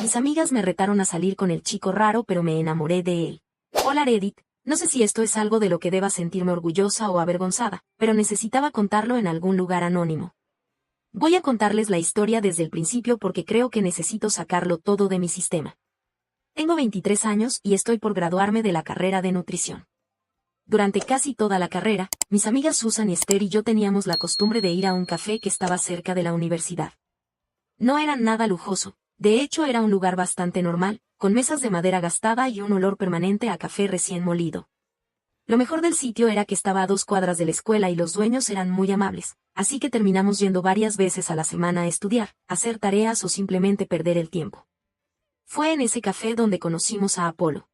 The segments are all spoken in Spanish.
Mis amigas me retaron a salir con el chico raro, pero me enamoré de él. Hola Reddit, no sé si esto es algo de lo que deba sentirme orgullosa o avergonzada, pero necesitaba contarlo en algún lugar anónimo. Voy a contarles la historia desde el principio porque creo que necesito sacarlo todo de mi sistema. Tengo 23 años y estoy por graduarme de la carrera de nutrición. Durante casi toda la carrera, mis amigas Susan y Esther y yo teníamos la costumbre de ir a un café que estaba cerca de la universidad. No era nada lujoso, de hecho era un lugar bastante normal, con mesas de madera gastada y un olor permanente a café recién molido. Lo mejor del sitio era que estaba a 2 cuadras de la escuela y los dueños eran muy amables, así que terminamos yendo varias veces a la semana a estudiar, hacer tareas o simplemente perder el tiempo. Fue en ese café donde conocimos a Apolo.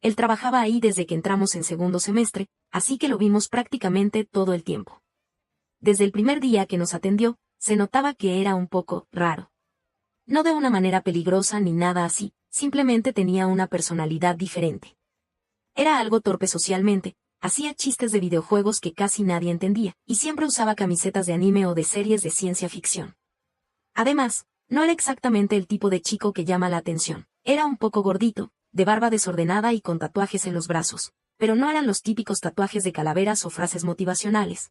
Él trabajaba ahí desde que entramos en segundo semestre, así que lo vimos prácticamente todo el tiempo. Desde el primer día que nos atendió, se notaba que era un poco raro. No de una manera peligrosa ni nada así, simplemente tenía una personalidad diferente. Era algo torpe socialmente, hacía chistes de videojuegos que casi nadie entendía, y siempre usaba camisetas de anime o de series de ciencia ficción. Además, no era exactamente el tipo de chico que llama la atención. Era un poco gordito, de barba desordenada y con tatuajes en los brazos, pero no eran los típicos tatuajes de calaveras o frases motivacionales,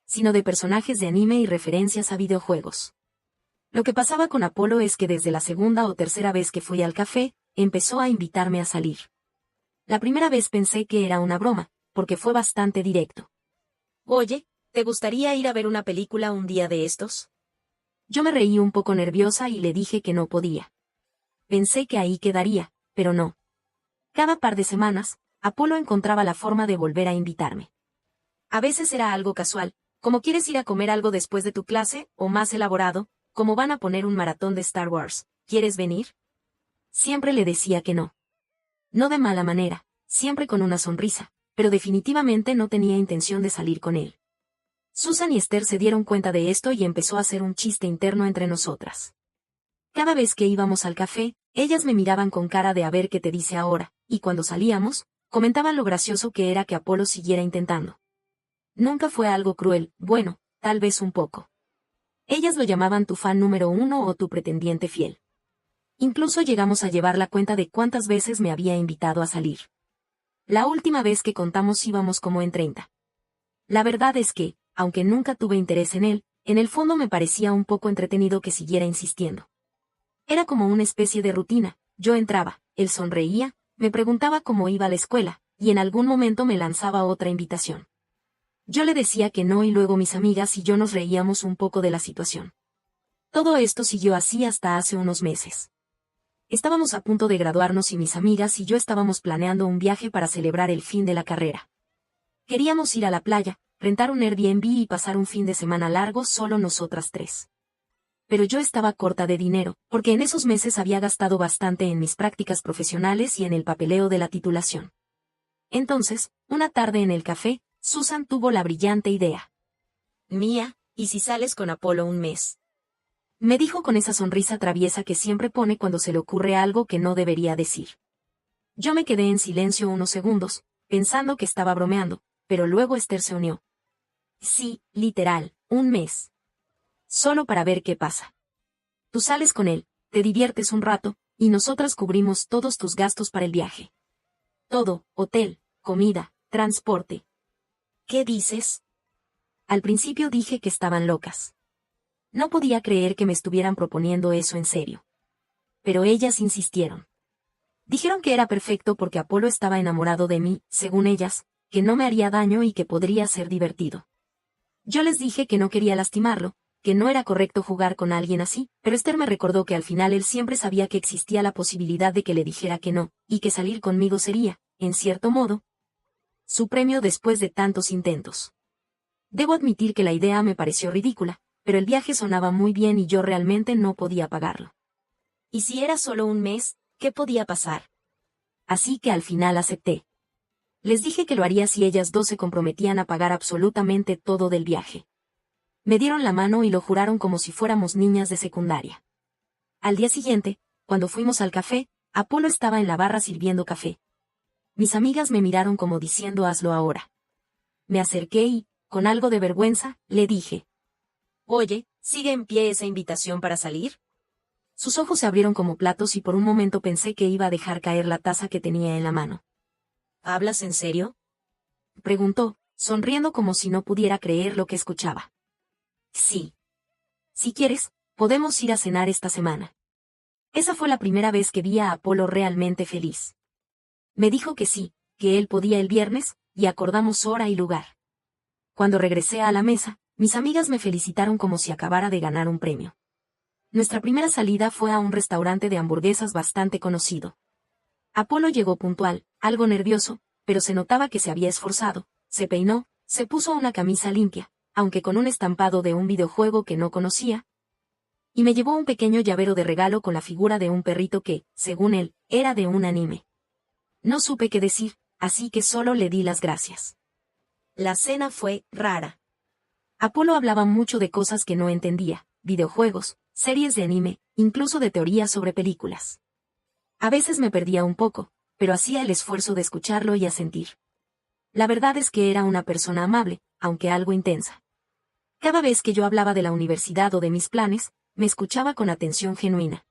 sino de personajes de anime y referencias a videojuegos. Lo que pasaba con Apolo es que desde la segunda o tercera vez que fui al café, empezó a invitarme a salir. La primera vez pensé que era una broma, porque fue bastante directo. Oye, ¿te gustaría ir a ver una película un día de estos? Yo me reí un poco nerviosa y le dije que no podía. Pensé que ahí quedaría, pero no. Cada par de semanas, Apolo encontraba la forma de volver a invitarme. A veces era algo casual, como quieres ir a comer algo después de tu clase, o más elaborado, como van a poner un maratón de Star Wars, ¿quieres venir? Siempre le decía que no. No de mala manera, siempre con una sonrisa, pero definitivamente no tenía intención de salir con él. Susan y Esther se dieron cuenta de esto y empezó a hacer un chiste interno entre nosotras. Cada vez que íbamos al café, ellas me miraban con cara de a ver qué te dice ahora, y cuando salíamos, comentaban lo gracioso que era que Apolo siguiera intentando. Nunca fue algo cruel, bueno, tal vez un poco. Ellas lo llamaban tu fan número 1 o tu pretendiente fiel. Incluso llegamos a llevar la cuenta de cuántas veces me había invitado a salir. La última vez que contamos íbamos como en 30. La verdad es que, aunque nunca tuve interés en él, en el fondo me parecía un poco entretenido que siguiera insistiendo. Era como una especie de rutina, yo entraba, él sonreía, me preguntaba cómo iba a la escuela, y en algún momento me lanzaba otra invitación. Yo le decía que no y luego mis amigas y yo nos reíamos un poco de la situación. Todo esto siguió así hasta hace unos meses. Estábamos a punto de graduarnos y mis amigas y yo estábamos planeando un viaje para celebrar el fin de la carrera. Queríamos ir a la playa, rentar un Airbnb y pasar un fin de semana largo solo nosotras tres. Pero yo estaba corta de dinero, porque en esos meses había gastado bastante en mis prácticas profesionales y en el papeleo de la titulación. Entonces, una tarde en el café, Susan tuvo la brillante idea. Mía, ¿y si sales con Apolo un mes? Me dijo con esa sonrisa traviesa que siempre pone cuando se le ocurre algo que no debería decir. Yo me quedé en silencio unos segundos, pensando que estaba bromeando, pero luego Esther se unió. Sí, literal, un mes. Solo para ver qué pasa. Tú sales con él, te diviertes un rato, y nosotras cubrimos todos tus gastos para el viaje. Todo, hotel, comida, transporte. ¿Qué dices? Al principio dije que estaban locas. No podía creer que me estuvieran proponiendo eso en serio. Pero ellas insistieron. Dijeron que era perfecto porque Apolo estaba enamorado de mí, según ellas, que no me haría daño y que podría ser divertido. Yo les dije que no quería lastimarlo, que no era correcto jugar con alguien así, pero Esther me recordó que al final él siempre sabía que existía la posibilidad de que le dijera que no, y que salir conmigo sería, en cierto modo, su premio después de tantos intentos. Debo admitir que la idea me pareció ridícula, pero el viaje sonaba muy bien y yo realmente no podía pagarlo. ¿Y si era solo un mes, qué podía pasar? Así que al final acepté. Les dije que lo haría si ellas dos se comprometían a pagar absolutamente todo del viaje. Me dieron la mano y lo juraron como si fuéramos niñas de secundaria. Al día siguiente, cuando fuimos al café, Apolo estaba en la barra sirviendo café. Mis amigas me miraron como diciendo hazlo ahora. Me acerqué y, con algo de vergüenza, le dije. Oye, ¿sigue en pie esa invitación para salir? Sus ojos se abrieron como platos y por un momento pensé que iba a dejar caer la taza que tenía en la mano. ¿Hablas en serio?, preguntó, sonriendo como si no pudiera creer lo que escuchaba. Sí. Si quieres, podemos ir a cenar esta semana. Esa fue la primera vez que vi a Apolo realmente feliz. Me dijo que sí, que él podía el viernes, y acordamos hora y lugar. Cuando regresé a la mesa, mis amigas me felicitaron como si acabara de ganar un premio. Nuestra primera salida fue a un restaurante de hamburguesas bastante conocido. Apolo llegó puntual, algo nervioso, pero se notaba que se había esforzado, se peinó, se puso una camisa limpia, aunque con un estampado de un videojuego que no conocía, y me llevó un pequeño llavero de regalo con la figura de un perrito que, según él, era de un anime. No supe qué decir, así que solo le di las gracias. La cena fue rara. Apolo hablaba mucho de cosas que no entendía, videojuegos, series de anime, incluso de teorías sobre películas. A veces me perdía un poco, pero hacía el esfuerzo de escucharlo y asentir. La verdad es que era una persona amable, aunque algo intensa. Cada vez que yo hablaba de la universidad o de mis planes, me escuchaba con atención genuina.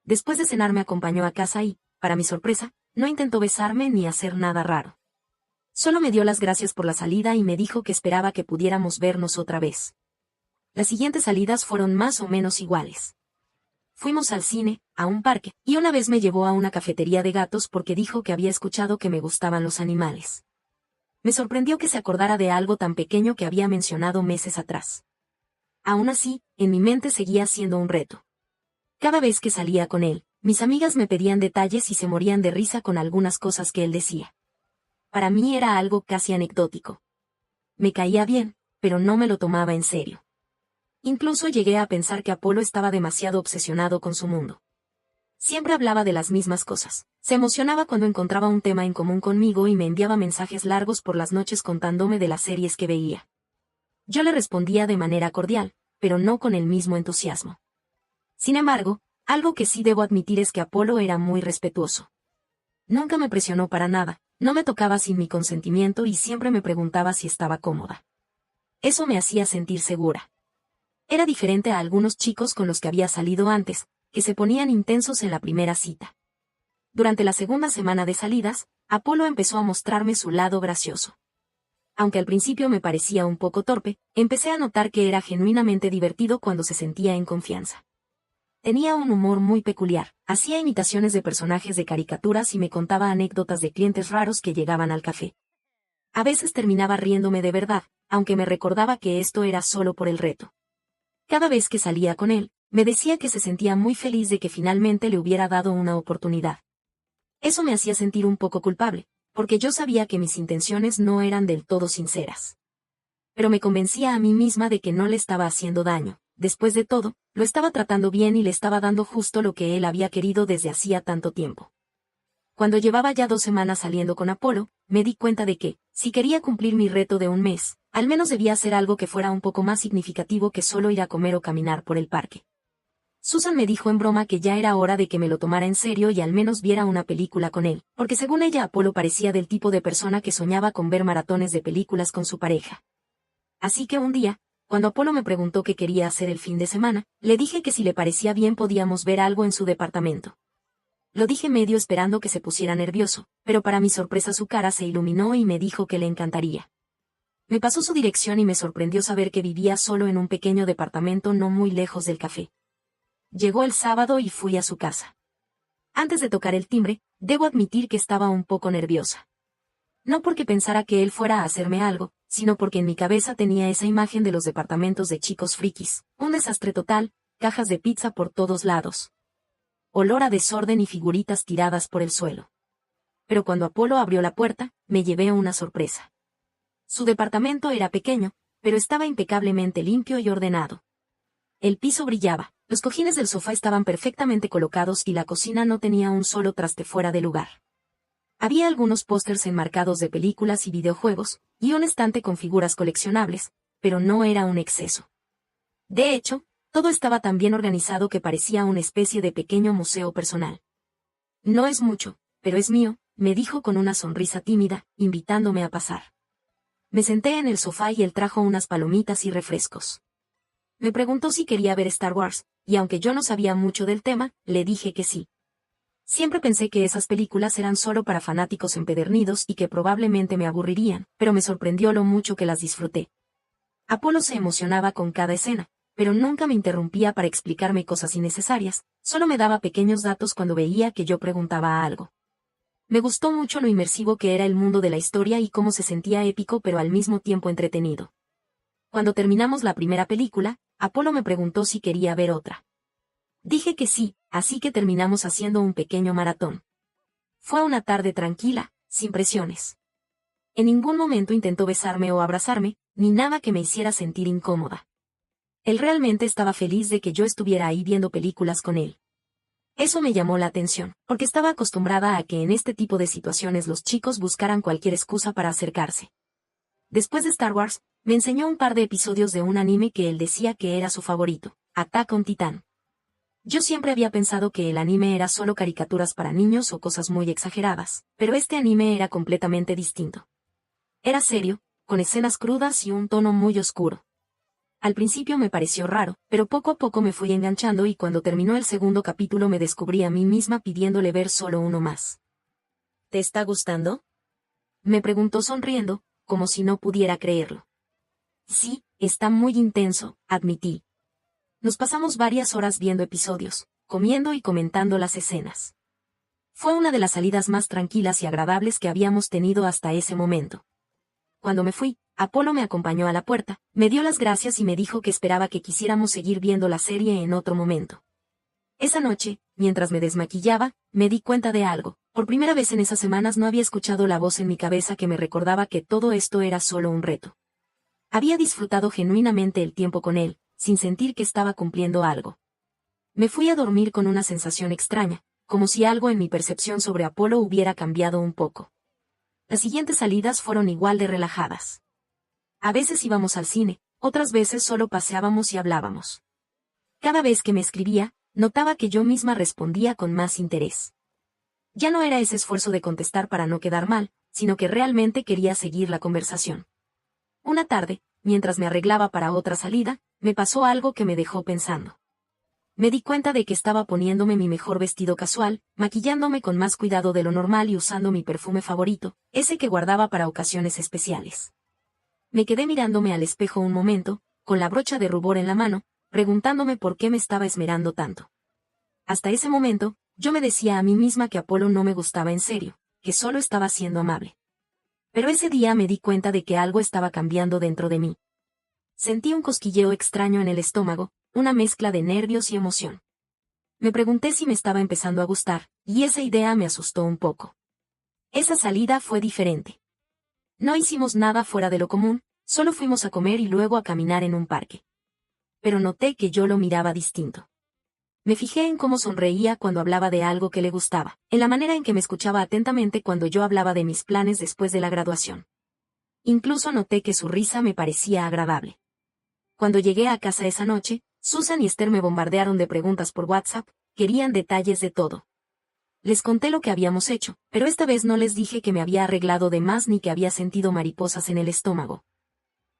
Después de cenar me acompañó a casa y, para mi sorpresa, no intentó besarme ni hacer nada raro. Solo me dio las gracias por la salida y me dijo que esperaba que pudiéramos vernos otra vez. Las siguientes salidas fueron más o menos iguales. Fuimos al cine, a un parque, y una vez me llevó a una cafetería de gatos porque dijo que había escuchado que me gustaban los animales. Me sorprendió que se acordara de algo tan pequeño que había mencionado meses atrás. Aún así, en mi mente seguía siendo un reto. Cada vez que salía con él, mis amigas me pedían detalles y se morían de risa con algunas cosas que él decía. Para mí era algo casi anecdótico. Me caía bien, pero no me lo tomaba en serio. Incluso llegué a pensar que Apolo estaba demasiado obsesionado con su mundo. Siempre hablaba de las mismas cosas. Se emocionaba cuando encontraba un tema en común conmigo y me enviaba mensajes largos por las noches contándome de las series que veía. Yo le respondía de manera cordial, pero no con el mismo entusiasmo. Sin embargo, algo que sí debo admitir es que Apolo era muy respetuoso. Nunca me presionó para nada, no me tocaba sin mi consentimiento y siempre me preguntaba si estaba cómoda. Eso me hacía sentir segura. Era diferente a algunos chicos con los que había salido antes, que se ponían intensos en la primera cita. Durante la segunda semana de salidas, Apolo empezó a mostrarme su lado gracioso. Aunque al principio me parecía un poco torpe, empecé a notar que era genuinamente divertido cuando se sentía en confianza. Tenía un humor muy peculiar, hacía imitaciones de personajes de caricaturas y me contaba anécdotas de clientes raros que llegaban al café. A veces terminaba riéndome de verdad, aunque me recordaba que esto era solo por el reto. Cada vez que salía con él, me decía que se sentía muy feliz de que finalmente le hubiera dado una oportunidad. Eso me hacía sentir un poco culpable, porque yo sabía que mis intenciones no eran del todo sinceras. Pero me convencía a mí misma de que no le estaba haciendo daño. Después de todo, lo estaba tratando bien y le estaba dando justo lo que él había querido desde hacía tanto tiempo. Cuando llevaba ya 2 semanas saliendo con Apolo, me di cuenta de que, si quería cumplir mi reto de un mes, al menos debía hacer algo que fuera un poco más significativo que solo ir a comer o caminar por el parque. Susan me dijo en broma que ya era hora de que me lo tomara en serio y al menos viera una película con él, porque según ella Apolo parecía del tipo de persona que soñaba con ver maratones de películas con su pareja. Así que un día, cuando Apolo me preguntó qué quería hacer el fin de semana, le dije que si le parecía bien podíamos ver algo en su departamento. Lo dije medio esperando que se pusiera nervioso, pero para mi sorpresa su cara se iluminó y me dijo que le encantaría. Me pasó su dirección y me sorprendió saber que vivía solo en un pequeño departamento no muy lejos del café. Llegó el sábado y fui a su casa. Antes de tocar el timbre, debo admitir que estaba un poco nerviosa. No porque pensara que él fuera a hacerme algo, sino porque en mi cabeza tenía esa imagen de los departamentos de chicos frikis, un desastre total, cajas de pizza por todos lados. Olor a desorden y figuritas tiradas por el suelo. Pero cuando Apolo abrió la puerta, me llevé una sorpresa. Su departamento era pequeño, pero estaba impecablemente limpio y ordenado. El piso brillaba, los cojines del sofá estaban perfectamente colocados y la cocina no tenía un solo traste fuera de lugar. Había algunos pósters enmarcados de películas y videojuegos, y un estante con figuras coleccionables, pero no era un exceso. De hecho, todo estaba tan bien organizado que parecía una especie de pequeño museo personal. No es mucho, pero es mío, me dijo con una sonrisa tímida, invitándome a pasar. Me senté en el sofá y él trajo unas palomitas y refrescos. Me preguntó si quería ver Star Wars, y aunque yo no sabía mucho del tema, le dije que sí. Siempre pensé que esas películas eran solo para fanáticos empedernidos y que probablemente me aburrirían, pero me sorprendió lo mucho que las disfruté. Apolo se emocionaba con cada escena, pero nunca me interrumpía para explicarme cosas innecesarias, solo me daba pequeños datos cuando veía que yo preguntaba algo. Me gustó mucho lo inmersivo que era el mundo de la historia y cómo se sentía épico pero al mismo tiempo entretenido. Cuando terminamos la primera película, Apolo me preguntó si quería ver otra. Dije que sí, así que terminamos haciendo un pequeño maratón. Fue una tarde tranquila, sin presiones. En ningún momento intentó besarme o abrazarme, ni nada que me hiciera sentir incómoda. Él realmente estaba feliz de que yo estuviera ahí viendo películas con él. Eso me llamó la atención, porque estaba acostumbrada a que en este tipo de situaciones los chicos buscaran cualquier excusa para acercarse. Después de Star Wars, me enseñó un par de episodios de un anime que él decía que era su favorito, Attack on Titan. Yo siempre había pensado que el anime era solo caricaturas para niños o cosas muy exageradas, pero este anime era completamente distinto. Era serio, con escenas crudas y un tono muy oscuro. Al principio me pareció raro, pero poco a poco me fui enganchando y cuando terminó el segundo capítulo me descubrí a mí misma pidiéndole ver solo uno más. ¿Te está gustando?, me preguntó sonriendo, como si no pudiera creerlo. Sí, está muy intenso, admití. Nos pasamos varias horas viendo episodios, comiendo y comentando las escenas. Fue una de las salidas más tranquilas y agradables que habíamos tenido hasta ese momento. Cuando me fui, Apolo me acompañó a la puerta, me dio las gracias y me dijo que esperaba que quisiéramos seguir viendo la serie en otro momento. Esa noche, mientras me desmaquillaba, me di cuenta de algo. Por primera vez en esas semanas no había escuchado la voz en mi cabeza que me recordaba que todo esto era solo un reto. Había disfrutado genuinamente el tiempo con él, sin sentir que estaba cumpliendo algo. Me fui a dormir con una sensación extraña, como si algo en mi percepción sobre Apolo hubiera cambiado un poco. Las siguientes salidas fueron igual de relajadas. A veces íbamos al cine, otras veces solo paseábamos y hablábamos. Cada vez que me escribía, notaba que yo misma respondía con más interés. Ya no era ese esfuerzo de contestar para no quedar mal, sino que realmente quería seguir la conversación. Una tarde, mientras me arreglaba para otra salida, me pasó algo que me dejó pensando. Me di cuenta de que estaba poniéndome mi mejor vestido casual, maquillándome con más cuidado de lo normal y usando mi perfume favorito, ese que guardaba para ocasiones especiales. Me quedé mirándome al espejo un momento, con la brocha de rubor en la mano, preguntándome por qué me estaba esmerando tanto. Hasta ese momento, yo me decía a mí misma que Apolo no me gustaba en serio, que solo estaba siendo amable. Pero ese día me di cuenta de que algo estaba cambiando dentro de mí. Sentí un cosquilleo extraño en el estómago, una mezcla de nervios y emoción. Me pregunté si me estaba empezando a gustar, y esa idea me asustó un poco. Esa salida fue diferente. No hicimos nada fuera de lo común, solo fuimos a comer y luego a caminar en un parque. Pero noté que yo lo miraba distinto. Me fijé en cómo sonreía cuando hablaba de algo que le gustaba, en la manera en que me escuchaba atentamente cuando yo hablaba de mis planes después de la graduación. Incluso noté que su risa me parecía agradable. Cuando llegué a casa esa noche, Susan y Esther me bombardearon de preguntas por WhatsApp, querían detalles de todo. Les conté lo que habíamos hecho, pero esta vez no les dije que me había arreglado de más ni que había sentido mariposas en el estómago.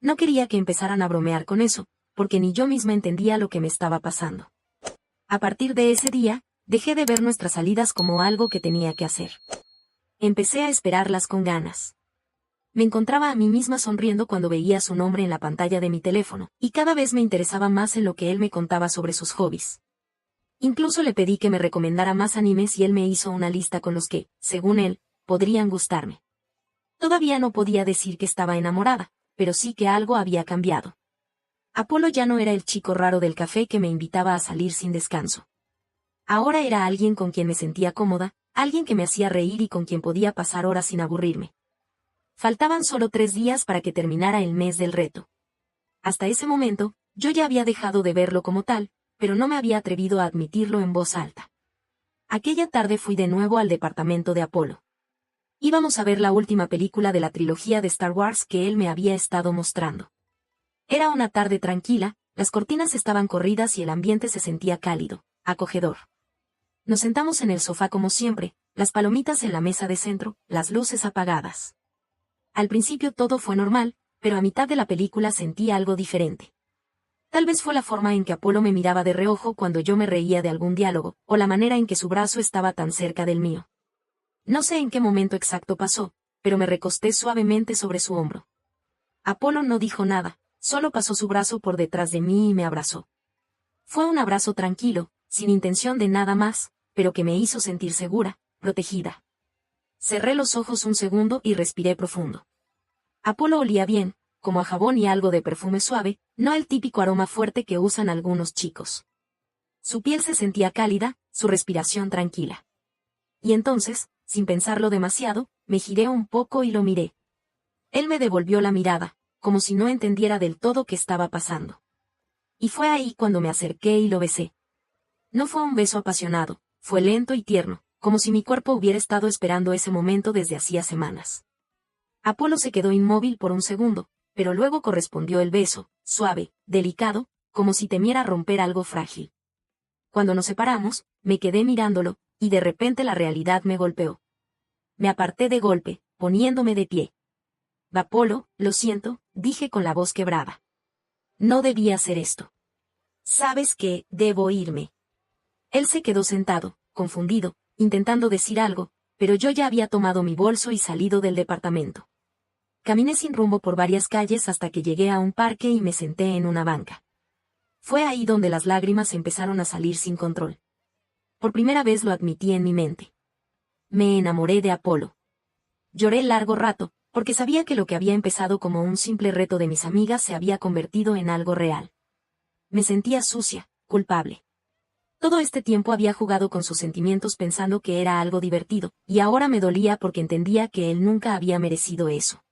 No quería que empezaran a bromear con eso, porque ni yo misma entendía lo que me estaba pasando. A partir de ese día, dejé de ver nuestras salidas como algo que tenía que hacer. Empecé a esperarlas con ganas. Me encontraba a mí misma sonriendo cuando veía su nombre en la pantalla de mi teléfono, y cada vez me interesaba más en lo que él me contaba sobre sus hobbies. Incluso le pedí que me recomendara más animes y él me hizo una lista con los que, según él, podrían gustarme. Todavía no podía decir que estaba enamorada, pero sí que algo había cambiado. Apolo ya no era el chico raro del café que me invitaba a salir sin descanso. Ahora era alguien con quien me sentía cómoda, alguien que me hacía reír y con quien podía pasar horas sin aburrirme. Faltaban solo 3 días para que terminara el mes del reto. Hasta ese momento, yo ya había dejado de verlo como tal, pero no me había atrevido a admitirlo en voz alta. Aquella tarde fui de nuevo al departamento de Apolo. Íbamos a ver la última película de la trilogía de Star Wars que él me había estado mostrando. Era una tarde tranquila, las cortinas estaban corridas y el ambiente se sentía cálido, acogedor. Nos sentamos en el sofá como siempre, las palomitas en la mesa de centro, las luces apagadas. Al principio todo fue normal, pero a mitad de la película sentí algo diferente. Tal vez fue la forma en que Apolo me miraba de reojo cuando yo me reía de algún diálogo, o la manera en que su brazo estaba tan cerca del mío. No sé en qué momento exacto pasó, pero me recosté suavemente sobre su hombro. Apolo no dijo nada, solo pasó su brazo por detrás de mí y me abrazó. Fue un abrazo tranquilo, sin intención de nada más, pero que me hizo sentir segura, protegida. Cerré los ojos un segundo y respiré profundo. Apolo olía bien, como a jabón y algo de perfume suave, no el típico aroma fuerte que usan algunos chicos. Su piel se sentía cálida, su respiración tranquila. Y entonces, sin pensarlo demasiado, me giré un poco y lo miré. Él me devolvió la mirada, como si no entendiera del todo qué estaba pasando. Y fue ahí cuando me acerqué y lo besé. No fue un beso apasionado, fue lento y tierno, como si mi cuerpo hubiera estado esperando ese momento desde hacía semanas. Apolo se quedó inmóvil por un segundo, pero luego correspondió el beso, suave, delicado, como si temiera romper algo frágil. Cuando nos separamos, me quedé mirándolo, y de repente la realidad me golpeó. Me aparté de golpe, poniéndome de pie. Apolo, lo siento, dije con la voz quebrada. No debía hacer esto. Sabes que, debo irme. Él se quedó sentado, confundido, intentando decir algo, pero yo ya había tomado mi bolso y salido del departamento. Caminé sin rumbo por varias calles hasta que llegué a un parque y me senté en una banca. Fue ahí donde las lágrimas empezaron a salir sin control. Por primera vez lo admití en mi mente. Me enamoré de Apolo. Lloré largo rato, porque sabía que lo que había empezado como un simple reto de mis amigas se había convertido en algo real. Me sentía sucia, culpable. Todo este tiempo había jugado con sus sentimientos pensando que era algo divertido, y ahora me dolía porque entendía que él nunca había merecido eso.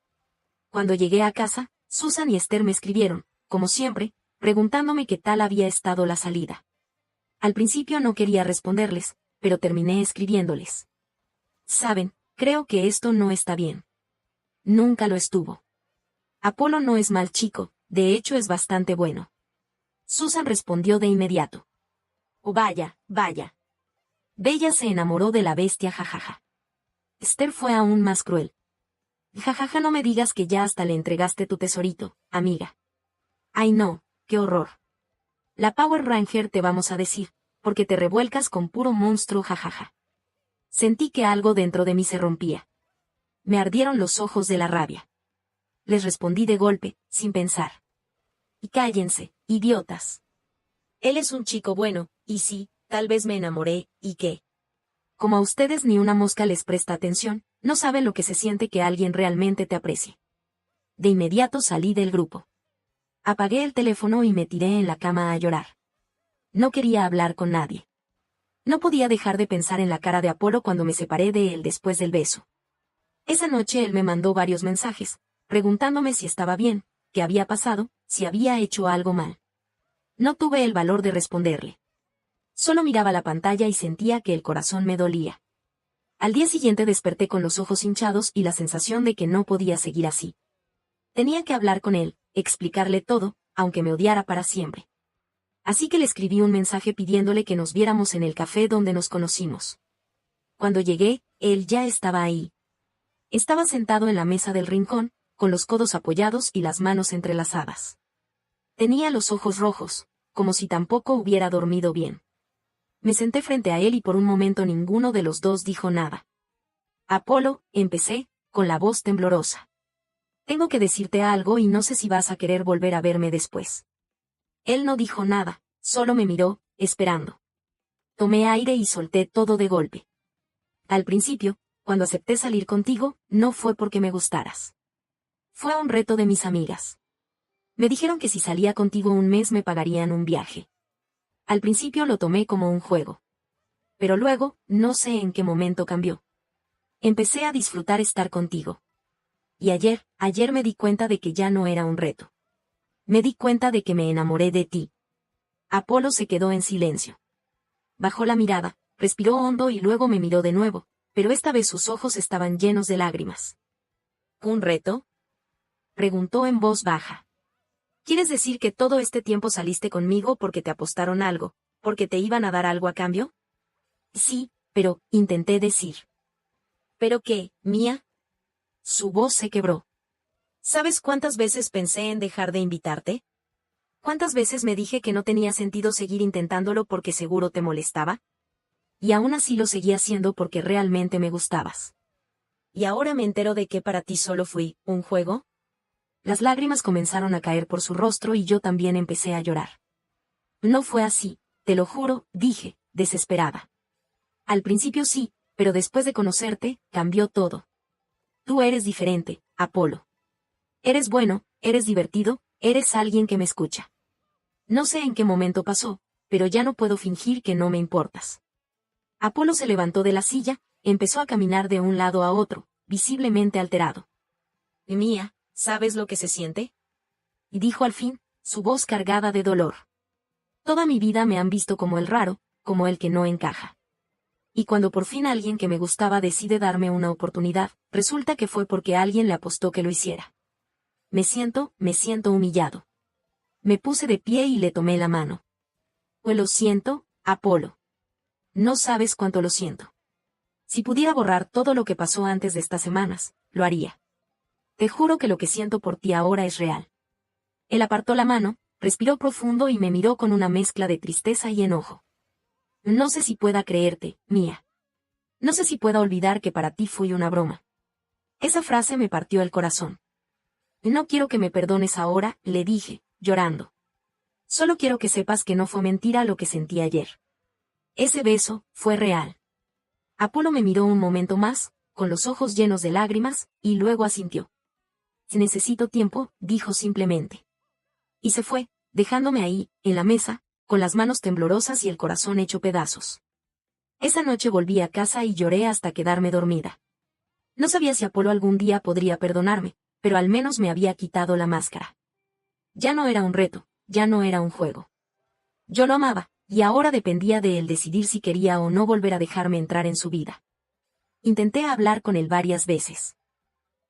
Cuando llegué a casa, Susan y Esther me escribieron, como siempre, preguntándome qué tal había estado la salida. Al principio no quería responderles, pero terminé escribiéndoles. Saben, creo que esto no está bien. Nunca lo estuvo. Apolo no es mal chico, de hecho es bastante bueno. Susan respondió de inmediato. Oh vaya, vaya. Bella se enamoró de la bestia jajaja. Esther fue aún más cruel. Jajaja, no me digas que ya hasta le entregaste tu tesorito, amiga. Ay no, qué horror. La Power Ranger te vamos a decir, porque te revuelcas con puro monstruo jajaja. Sentí que algo dentro de mí se rompía. Me ardieron los ojos de la rabia. Les respondí de golpe, sin pensar. Y cállense, idiotas. Él es un chico bueno, y sí, tal vez me enamoré, ¿y qué? Como a ustedes ni una mosca les presta atención, no saben lo que se siente que alguien realmente te aprecie. De inmediato salí del grupo. Apagué el teléfono y me tiré en la cama a llorar. No quería hablar con nadie. No podía dejar de pensar en la cara de Apolo cuando me separé de él después del beso. Esa noche él me mandó varios mensajes, preguntándome si estaba bien, qué había pasado, si había hecho algo mal. No tuve el valor de responderle. Solo miraba la pantalla y sentía que el corazón me dolía. Al día siguiente desperté con los ojos hinchados y la sensación de que no podía seguir así. Tenía que hablar con él, explicarle todo, aunque me odiara para siempre. Así que le escribí un mensaje pidiéndole que nos viéramos en el café donde nos conocimos. Cuando llegué, él ya estaba ahí. Estaba sentado en la mesa del rincón, con los codos apoyados y las manos entrelazadas. Tenía los ojos rojos, como si tampoco hubiera dormido bien. Me senté frente a él y por un momento ninguno de los dos dijo nada. Apolo, empecé, con la voz temblorosa. Tengo que decirte algo y no sé si vas a querer volver a verme después. Él no dijo nada, solo me miró, esperando. Tomé aire y solté todo de golpe. Al principio, cuando acepté salir contigo, no fue porque me gustaras. Fue un reto de mis amigas. Me dijeron que si salía contigo un mes me pagarían un viaje. Al principio lo tomé como un juego. Pero luego, no sé en qué momento cambió. Empecé a disfrutar estar contigo. Y ayer me di cuenta de que ya no era un reto. Me di cuenta de que me enamoré de ti. Apolo se quedó en silencio. Bajó la mirada, respiró hondo y luego me miró de nuevo, pero esta vez sus ojos estaban llenos de lágrimas. ¿Un reto? Preguntó en voz baja. ¿Quieres decir que todo este tiempo saliste conmigo porque te apostaron algo, porque te iban a dar algo a cambio? Sí, pero, intenté decir. ¿Pero qué, Mía? Su voz se quebró. ¿Sabes cuántas veces pensé en dejar de invitarte? ¿Cuántas veces me dije que no tenía sentido seguir intentándolo porque seguro te molestaba? Y aún así lo seguí haciendo porque realmente me gustabas. ¿Y ahora me entero de que para ti solo fui un juego? Las lágrimas comenzaron a caer por su rostro y yo también empecé a llorar. No fue así, te lo juro, dije, desesperada. Al principio sí, pero después de conocerte, cambió todo. Tú eres diferente, Apolo. Eres bueno, eres divertido, eres alguien que me escucha. No sé en qué momento pasó, pero ya no puedo fingir que no me importas. Apolo se levantó de la silla, empezó a caminar de un lado a otro, visiblemente alterado. Mía, ¿sabes lo que se siente? Y dijo al fin, su voz cargada de dolor. Toda mi vida me han visto como el raro, como el que no encaja. Y cuando por fin alguien que me gustaba decide darme una oportunidad, resulta que fue porque alguien le apostó que lo hiciera. Me siento humillado. Me puse de pie y le tomé la mano. Pues lo siento, Apolo. No sabes cuánto lo siento. Si pudiera borrar todo lo que pasó antes de estas semanas, lo haría. Te juro que lo que siento por ti ahora es real. Él apartó la mano, respiró profundo y me miró con una mezcla de tristeza y enojo. No sé si pueda creerte, Mía. No sé si pueda olvidar que para ti fui una broma. Esa frase me partió el corazón. No quiero que me perdones ahora, le dije, llorando. Solo quiero que sepas que no fue mentira lo que sentí ayer. Ese beso fue real. Apolo me miró un momento más, con los ojos llenos de lágrimas, y luego asintió. Si necesito tiempo, dijo simplemente. Y se fue, dejándome ahí, en la mesa, con las manos temblorosas y el corazón hecho pedazos. Esa noche volví a casa y lloré hasta quedarme dormida. No sabía si Apolo algún día podría perdonarme, pero al menos me había quitado la máscara. Ya no era un reto, ya no era un juego. Yo lo amaba, y ahora dependía de él decidir si quería o no volver a dejarme entrar en su vida. Intenté hablar con él varias veces.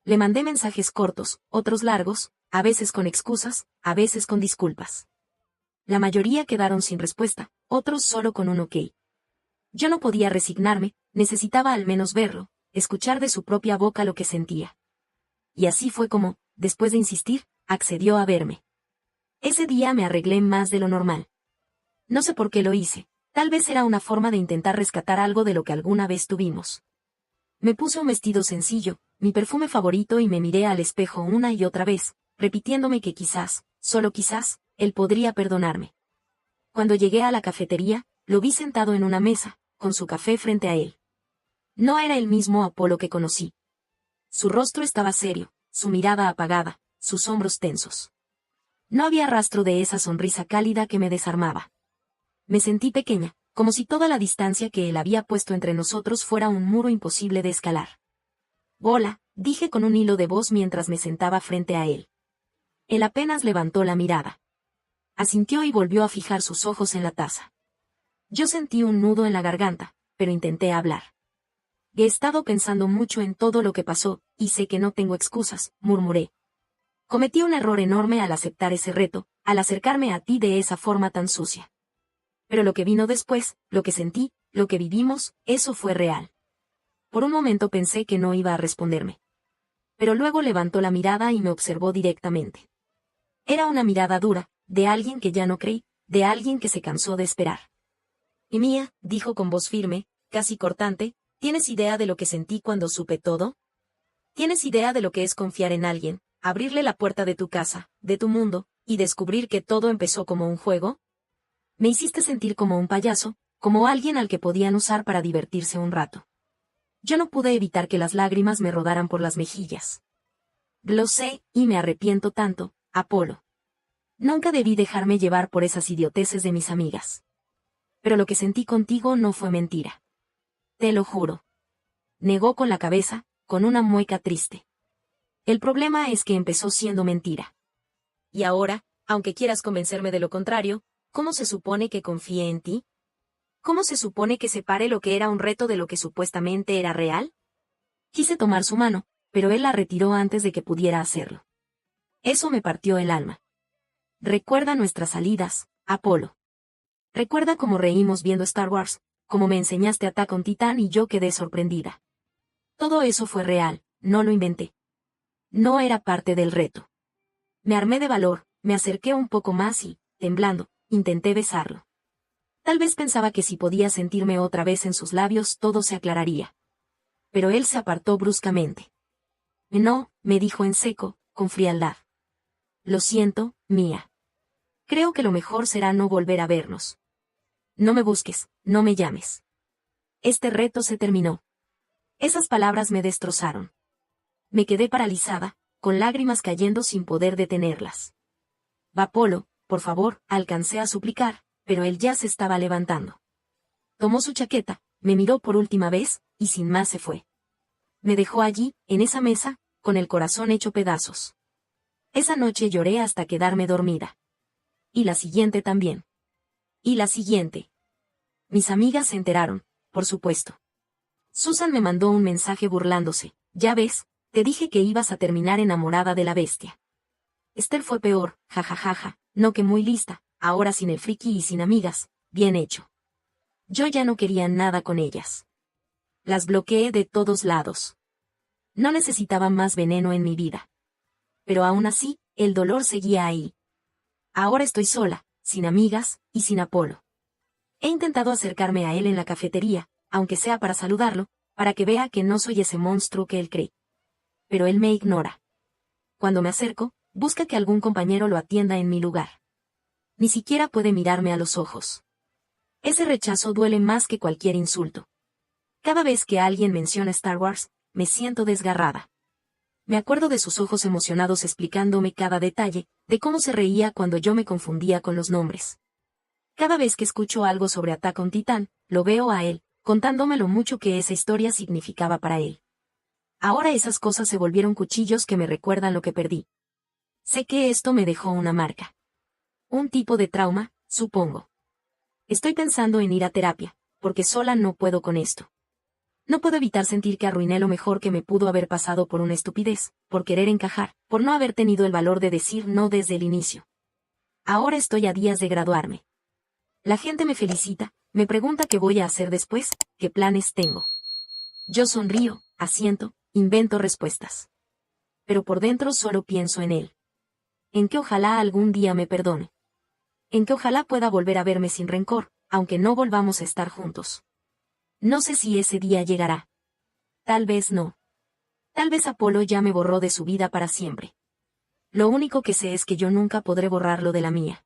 Le mandé mensajes cortos, otros largos, a veces con excusas, a veces con disculpas. La mayoría quedaron sin respuesta, otros solo con un ok. Yo no podía resignarme, necesitaba al menos verlo, escuchar de su propia boca lo que sentía. Y así fue como, después de insistir, accedió a verme. Ese día me arreglé más de lo normal. No sé por qué lo hice, tal vez era una forma de intentar rescatar algo de lo que alguna vez tuvimos. Me puse un vestido sencillo, mi perfume favorito y me miré al espejo una y otra vez, repitiéndome que quizás, solo quizás, él podría perdonarme. Cuando llegué a la cafetería, lo vi sentado en una mesa, con su café frente a él. No era el mismo Apolo que conocí. Su rostro estaba serio, su mirada apagada, sus hombros tensos. No había rastro de esa sonrisa cálida que me desarmaba. Me sentí pequeña, como si toda la distancia que él había puesto entre nosotros fuera un muro imposible de escalar. Hola, dije con un hilo de voz mientras me sentaba frente a él. Él apenas levantó la mirada. Asintió y volvió a fijar sus ojos en la taza. Yo sentí un nudo en la garganta, pero intenté hablar. He estado pensando mucho en todo lo que pasó, y sé que no tengo excusas, murmuré. Cometí un error enorme al aceptar ese reto, al acercarme a ti de esa forma tan sucia. Pero lo que vino después, lo que sentí, lo que vivimos, eso fue real. Por un momento pensé que no iba a responderme. Pero luego levantó la mirada y me observó directamente. Era una mirada dura, de alguien que ya no creí, de alguien que se cansó de esperar. Y Mía, dijo con voz firme, casi cortante, ¿tienes idea de lo que sentí cuando supe todo? ¿Tienes idea de lo que es confiar en alguien, abrirle la puerta de tu casa, de tu mundo, y descubrir que todo empezó como un juego? Me hiciste sentir como un payaso, como alguien al que podían usar para divertirse un rato. Yo no pude evitar que las lágrimas me rodaran por las mejillas. Lo sé, y me arrepiento tanto, Apolo. Nunca debí dejarme llevar por esas idioteces de mis amigas. Pero lo que sentí contigo no fue mentira. Te lo juro. Negó con la cabeza, con una mueca triste. El problema es que empezó siendo mentira. Y ahora, aunque quieras convencerme de lo contrario, ¿cómo se supone que confíe en ti? ¿Cómo se supone que separe lo que era un reto de lo que supuestamente era real? Quise tomar su mano, pero él la retiró antes de que pudiera hacerlo. Eso me partió el alma. Recuerda nuestras salidas, Apolo. Recuerda cómo reímos viendo Star Wars, cómo me enseñaste Attack on Titan y yo quedé sorprendida. Todo eso fue real, no lo inventé. No era parte del reto. Me armé de valor, me acerqué un poco más y, temblando, intenté besarlo. Tal vez pensaba que si podía sentirme otra vez en sus labios todo se aclararía. Pero él se apartó bruscamente. No, me dijo en seco, con frialdad. Lo siento, Mía. Creo que lo mejor será no volver a vernos. No me busques, no me llames. Este reto se terminó. Esas palabras me destrozaron. Me quedé paralizada, con lágrimas cayendo sin poder detenerlas. Va, Polo, por favor, alcancé a suplicar, pero él ya se estaba levantando. Tomó su chaqueta, me miró por última vez, y sin más se fue. Me dejó allí, en esa mesa, con el corazón hecho pedazos. Esa noche lloré hasta quedarme dormida. Y la siguiente también. Y la siguiente. Mis amigas se enteraron, por supuesto. Susan me mandó un mensaje burlándose. Ya ves, te dije que ibas a terminar enamorada de la bestia. Esther fue peor, jajajaja, no que muy lista, ahora sin el friki y sin amigas, bien hecho. Yo ya no quería nada con ellas. Las bloqueé de todos lados. No necesitaba más veneno en mi vida. Pero aún así, el dolor seguía ahí. Ahora estoy sola, sin amigas, y sin Apolo. He intentado acercarme a él en la cafetería, aunque sea para saludarlo, para que vea que no soy ese monstruo que él cree. Pero él me ignora. Cuando me acerco, busca que algún compañero lo atienda en mi lugar. Ni siquiera puede mirarme a los ojos. Ese rechazo duele más que cualquier insulto. Cada vez que alguien menciona Star Wars, me siento desgarrada. Me acuerdo de sus ojos emocionados explicándome cada detalle, de cómo se reía cuando yo me confundía con los nombres. Cada vez que escucho algo sobre Attack on Titan, lo veo a él, contándome lo mucho que esa historia significaba para él. Ahora esas cosas se volvieron cuchillos que me recuerdan lo que perdí. Sé que esto me dejó una marca. Un tipo de trauma, supongo. Estoy pensando en ir a terapia, porque sola no puedo con esto. No puedo evitar sentir que arruiné lo mejor que me pudo haber pasado por una estupidez, por querer encajar, por no haber tenido el valor de decir no desde el inicio. Ahora estoy a días de graduarme. La gente me felicita, me pregunta qué voy a hacer después, qué planes tengo. Yo sonrío, asiento, invento respuestas. Pero por dentro solo pienso en él. En que ojalá algún día me perdone. En que ojalá pueda volver a verme sin rencor, aunque no volvamos a estar juntos. No sé si ese día llegará. Tal vez no. Tal vez Apolo ya me borró de su vida para siempre. Lo único que sé es que yo nunca podré borrarlo de la mía.